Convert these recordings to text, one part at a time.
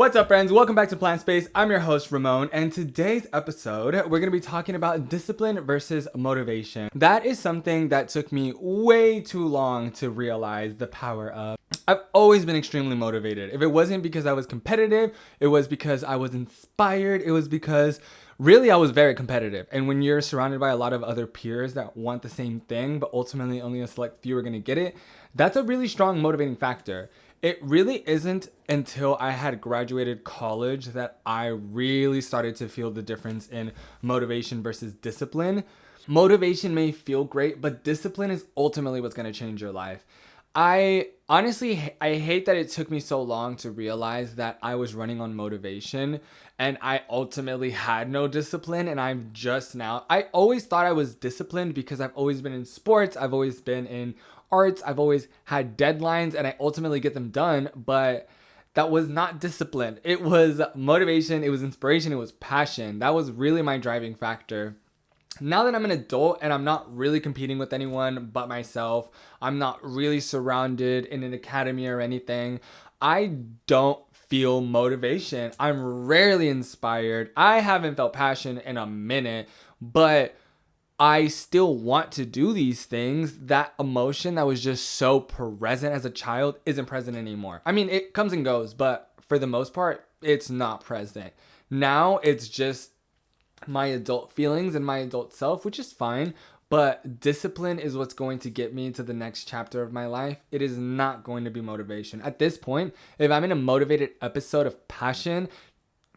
What's up, friends? Welcome back to Plant Space. I'm your host, Ramon, and today's episode, we're going to be talking about discipline versus motivation. That is something that took me way too long to realize the power of. I've always been extremely motivated. If it wasn't because I was competitive, it was because I was inspired, it was because really I was very competitive. And when you're surrounded by a lot of other peers that want the same thing, but ultimately only a select few are going to get it, that's a really strong motivating factor. It really isn't until I had graduated college that I really started to feel the difference in motivation versus discipline. Motivation may feel great, but discipline is ultimately what's going to change your life. I hate that it took me so long to realize that I was running on motivation and I ultimately had no discipline, and I always thought I was disciplined because I've always been in sports, I've always been in arts, I've always had deadlines and I ultimately get them done, but that was not discipline. It was motivation, it was inspiration, it was passion. That was really my driving factor. Now that I'm an adult and I'm not really competing with anyone but myself, I'm not really surrounded in an academy or anything, I don't feel motivation. I'm rarely inspired. I haven't felt passion in a minute, but I still want to do these things. That emotion that was just so present as a child isn't present anymore. I mean, it comes and goes, but for the most part, it's not present. Now it's just my adult feelings and my adult self, which is fine, but discipline is what's going to get me to the next chapter of my life. It is not going to be motivation. At this point, if I'm in a motivated episode of passion,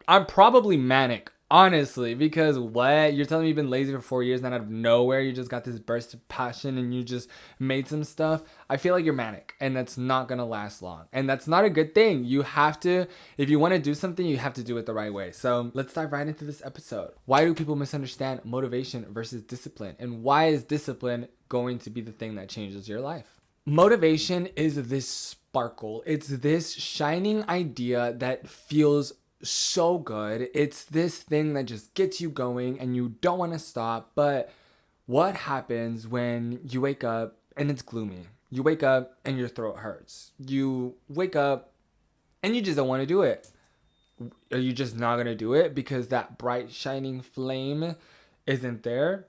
I'm probably manic. Honestly, because what? You're telling me you've been lazy for 4 years and out of nowhere you just got this burst of passion and you just made some stuff? I feel like you're manic and that's not going to last long. And that's not a good thing. You have to, if you want to do something, you have to do it the right way. So let's dive right into this episode. Why do people misunderstand motivation versus discipline? And why is discipline going to be the thing that changes your life? Motivation is this sparkle. It's this shining idea that feels so good. It's this thing that just gets you going and you don't want to stop. But what happens when you wake up and it's gloomy? You wake up and your throat hurts. You wake up and you just don't want to do it. Are you just not going to do it because that bright shining flame isn't there?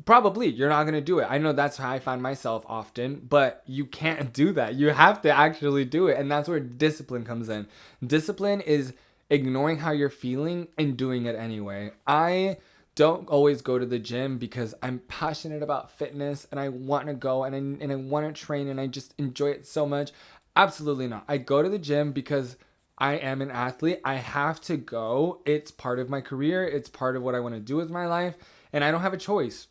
Probably you're not going to do it. I know that's how I find myself often, but you can't do that. You have to actually do it. And that's where discipline comes in. Discipline is ignoring how you're feeling and doing it anyway. I don't always go to the gym because I'm passionate about fitness and I want to go and I want to train and I just enjoy it so much. Absolutely not. I go to the gym because I am an athlete. I have to go. It's part of my career. It's part of what I want to do with my life and I don't have a choice.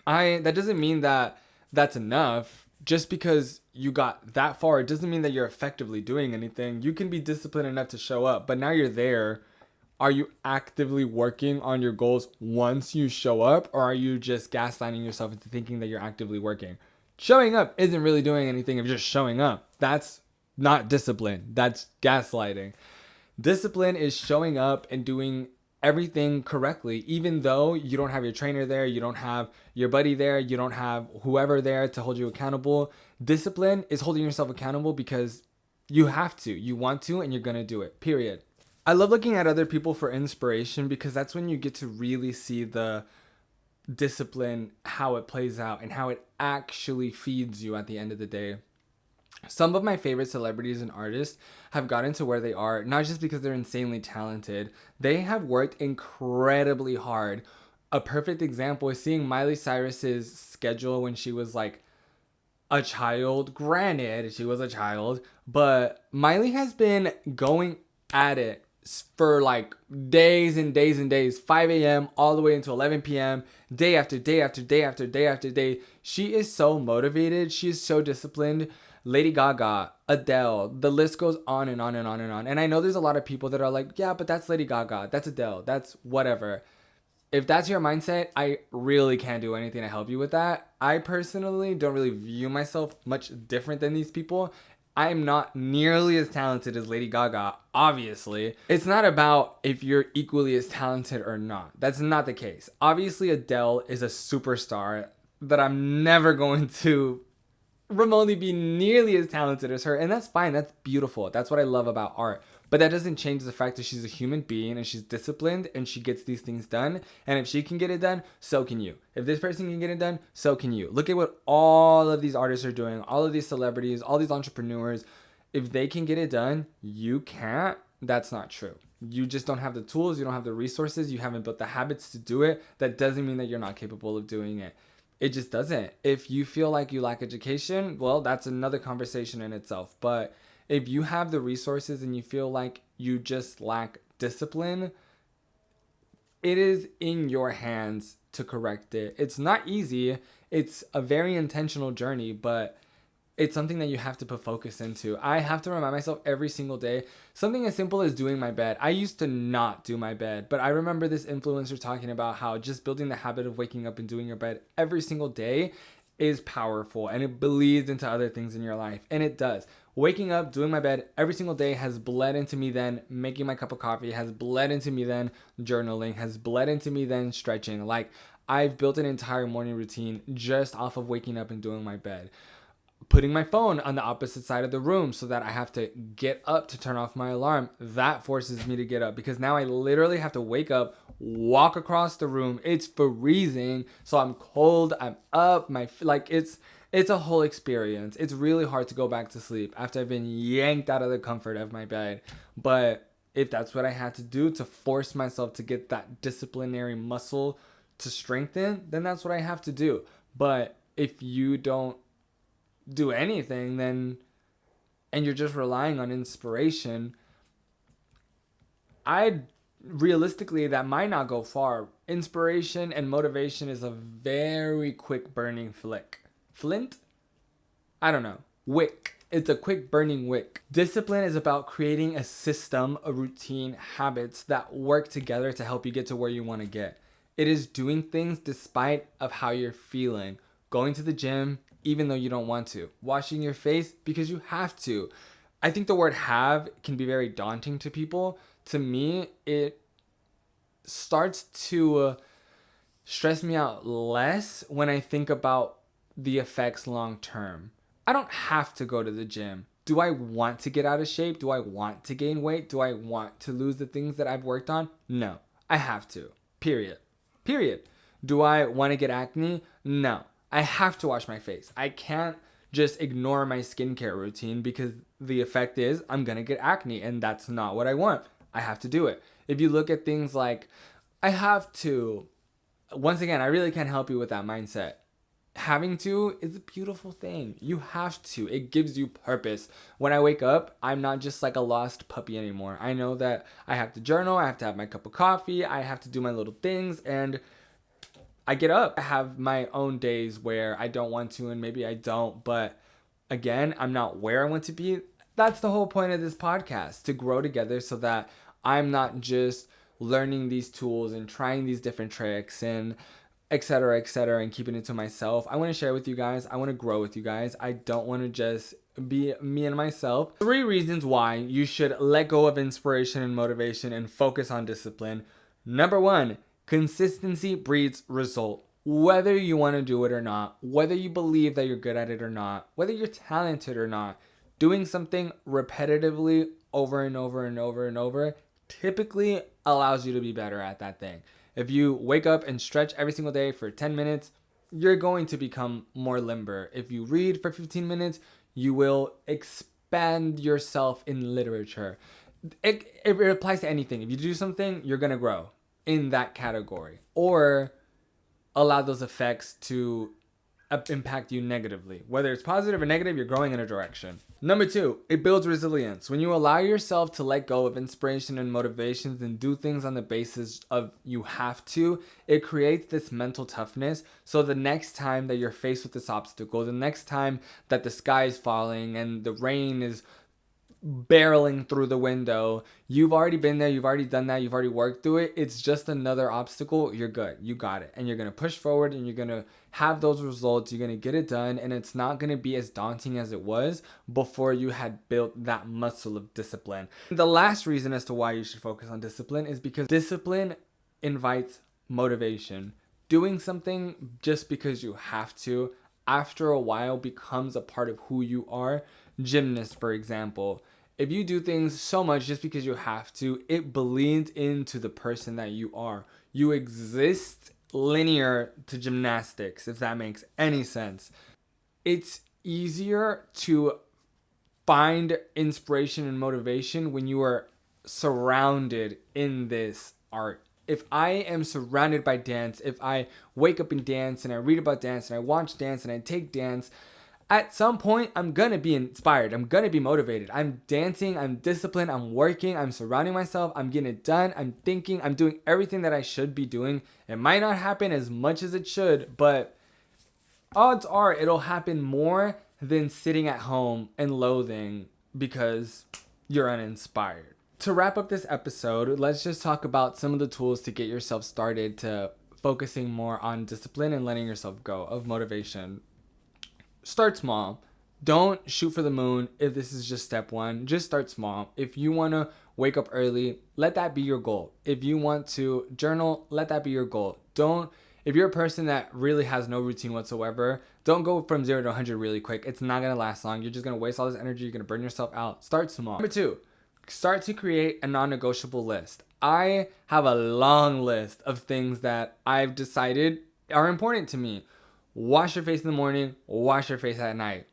That doesn't mean that that's enough. Just because you got that far, it doesn't mean that you're effectively doing anything. You can be disciplined enough to show up, but now you're there. Are you actively working on your goals once you show up, or are you just gaslighting yourself into thinking that you're actively working? Showing up isn't really doing anything if you're just showing up. That's not discipline. That's gaslighting. Discipline is showing up and doing everything correctly, even though you don't have your trainer there, you don't have your buddy there, you don't have whoever there to hold you accountable. Discipline is holding yourself accountable because you have to, you want to, and you're going to do it, period. I love looking at other people for inspiration because that's when you get to really see the discipline, how it plays out and how it actually feeds you at the end of the day. Some of my favorite celebrities and artists have gotten to where they are, not just because they're insanely talented. They have worked incredibly hard. A perfect example is seeing Miley Cyrus's schedule when she was like a child. Granted, she was a child, but Miley has been going at it for like days and days and days, 5 a.m. all the way until 11 p.m., day after day after day after day after day. She is so motivated. She is so disciplined. Lady Gaga, Adele, the list goes on and on and on and on. And I know there's a lot of people that are like, yeah, but that's Lady Gaga, that's Adele, that's whatever. If that's your mindset, I really can't do anything to help you with that. I personally don't really view myself much different than these people. I'm not nearly as talented as Lady Gaga, obviously. It's not about if you're equally as talented or not. That's not the case. Obviously, Adele is a superstar that I'm never going to remotely be nearly as talented as her, and that's fine. That's beautiful. That's what I love about art. But that doesn't change the fact that she's a human being and she's disciplined and she gets these things done. And if she can get it done, so can you. If this person can get it done, so can you. Look at what all of these artists are doing, all of these celebrities, all these entrepreneurs. If they can get it done, you can't. That's not true. You just don't have the tools, you don't have the resources, you haven't built the habits to do it. That doesn't mean that you're not capable of doing it. It just doesn't. If you feel like you lack education, well, that's another conversation in itself. But if you have the resources and you feel like you just lack discipline, it is in your hands to correct it. It's not easy. It's a very intentional journey, but it's something that you have to put focus into. I have to remind myself every single day. Something as simple as doing my bed. I used to not do my bed, but I remember this influencer talking about how just building the habit of waking up and doing your bed every single day is powerful, and it bleeds into other things in your life. And it does. Waking up, doing my bed every single day has bled into me then making my cup of coffee, has bled into me then journaling, has bled into me then stretching. Like, I've built an entire morning routine just off of waking up and doing my bed. Putting my phone on the opposite side of the room so that I have to get up to turn off my alarm. That forces me to get up because now I literally have to wake up, walk across the room. It's freezing, so I'm cold, I'm up, it's a whole experience. It's really hard to go back to sleep after I've been yanked out of the comfort of my bed. But if that's what I had to do to force myself to get that disciplinary muscle to strengthen, then that's what I have to do. But if you don't do anything then and you're just relying on inspiration, realistically that might not go far. Inspiration and motivation is a very quick burning flint. I don't know, wick. It's a quick burning wick. Discipline is about creating a system, a routine, habits that work together to help you get to where you want to get. It is doing things despite of how you're feeling. Going to the gym even though you don't want to. Washing your face because you have to. I think the word have can be very daunting to people. To me, it starts to stress me out less when I think about the effects long term. I don't have to go to the gym. Do I want to get out of shape? Do I want to gain weight? Do I want to lose the things that I've worked on? No, I have to. Period. Do I want to get acne? No. I have to wash my face. I can't just ignore my skincare routine because the effect is I'm going to get acne and that's not what I want. I have to do it. If you look at things like I have to, once again, I really can't help you with that mindset. Having to is a beautiful thing. You have to. It gives you purpose. When I wake up, I'm not just like a lost puppy anymore. I know that I have to journal, I have to have my cup of coffee, I have to do my little things, and I get up. I have my own days where I don't want to and maybe I don't, but again, I'm not where I want to be. That's the whole point of this podcast, to grow together so that I'm not just learning these tools and trying these different tricks and et cetera, and keeping it to myself. I want to share with you guys. I want to grow with you guys. I don't want to just be me and myself. 3 reasons why you should let go of inspiration and motivation and focus on discipline. Number 1, consistency breeds result. Whether you want to do it or not, whether you believe that you're good at it or not, whether you're talented or not, doing something repetitively over and over typically allows you to be better at that thing. If you wake up and stretch every single day for 10 minutes, you're going to become more limber. If you read for 15 minutes, you will expand yourself in literature. It applies to anything. If you do something, you're going to grow in that category, or allow those effects to impact you negatively. Whether it's positive or negative, you're growing in a direction. Number 2, it builds resilience. When you allow yourself to let go of inspiration and motivations and do things on the basis of you have to, it creates this mental toughness. So the next time that you're faced with this obstacle, the next time that the sky is falling and the rain is barreling through the window, you've already been there, you've already done that, you've already worked through it. It's just another obstacle. You're good. You got it. And you're going to push forward and you're going to have those results. You're going to get it done. And it's not going to be as daunting as it was before you had built that muscle of discipline. The last reason as to why you should focus on discipline is because discipline invites motivation. Doing something just because you have to, after a while, becomes a part of who you are. Gymnasts, for example, If you do things so much just because you have to, it bleeds into the person that you are. You exist linear to gymnastics, if that makes any sense. It's easier to find inspiration and motivation when you are surrounded in this art. If I am surrounded by dance, if I wake up and dance and I read about dance and I watch dance and I take dance, at some point I'm gonna be inspired. I'm gonna be motivated. I'm dancing, I'm disciplined, I'm working, I'm surrounding myself, I'm getting it done, I'm thinking, I'm doing everything that I should be doing. It might not happen as much as it should, but odds are it'll happen more than sitting at home and loathing because you're uninspired. To wrap up this episode, let's just talk about some of the tools to get yourself started to focusing more on discipline and letting yourself go of motivation. Start small. Don't shoot for the moon if this is just step one. Just start small. If you want to wake up early, let that be your goal. If you want to journal, let that be your goal. If you're a person that really has no routine whatsoever, don't go from 0 to 100 really quick. It's not going to last long. You're just going to waste all this energy. You're going to burn yourself out. Start small. Number 2, start to create a non-negotiable list. I have a long list of things that I've decided are important to me. Wash your face in the morning, wash your face at night.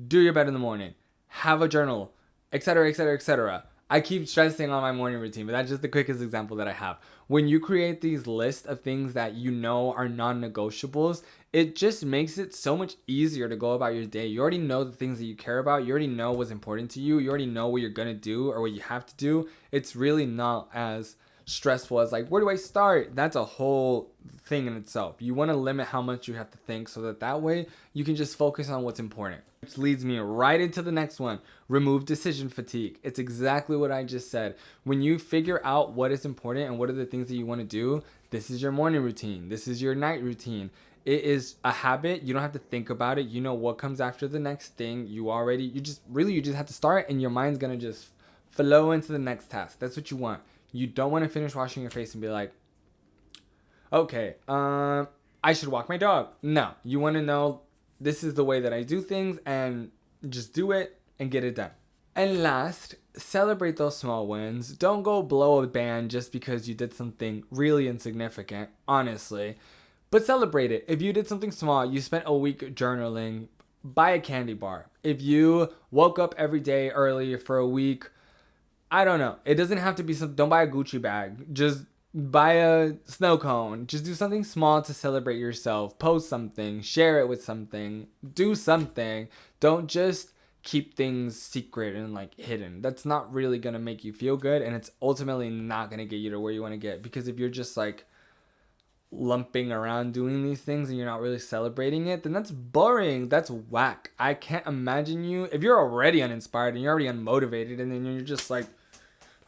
Do your bed in the morning. Have a journal, etc., etc., etc. I keep stressing on my morning routine, but that's just the quickest example that I have. When you create these lists of things that you know are non-negotiables, it just makes it so much easier to go about your day. You already know the things that you care about. You already know what's important to you. You already know what you're going to do or what you have to do. It's really not as stressful as like, where do I start? That's a whole thing in itself. You want to limit how much you have to think so that way you can just focus on what's important. Which leads me right into the next one. Remove decision fatigue. It's exactly what I just said. When you figure out what is important and what are the things that you want to do, this is your morning routine. This is your night routine. It is a habit. You don't have to think about it. You know what comes after the next thing. You just have to start and your mind's going to just flow into the next task. That's what you want. You don't want to finish washing your face and be like, okay, I should walk my dog. No, you want to know this is the way that I do things and just do it and get it done. And last, celebrate those small wins. Don't go blow a band just because you did something really insignificant, honestly. But celebrate it. If you did something small, you spent a week journaling, buy a candy bar. If you woke up every day early for a week, I don't know. It doesn't have to be don't buy a Gucci bag. Just buy a snow cone. Just do something small to celebrate yourself. Post something. Share it with something. Do something. Don't just keep things secret and like hidden. That's not really going to make you feel good. And it's ultimately not going to get you to where you want to get. Because if you're just like lumping around doing these things and you're not really celebrating it, then that's boring. That's whack. I can't imagine you. If you're already uninspired and you're already unmotivated and then you're just like,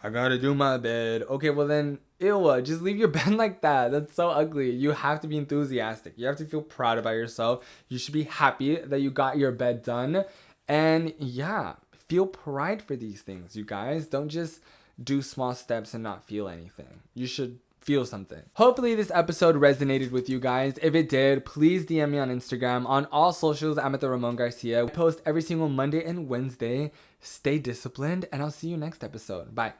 I gotta do my bed. Okay, well then, ew, just leave your bed like that. That's so ugly. You have to be enthusiastic. You have to feel proud about yourself. You should be happy that you got your bed done. And yeah, feel pride for these things, you guys. Don't just do small steps and not feel anything. You should feel something. Hopefully this episode resonated with you guys. If it did, please DM me on Instagram. On all socials, I'm at the Ramon Garcia. I post every single Monday and Wednesday. Stay disciplined, and I'll see you next episode. Bye.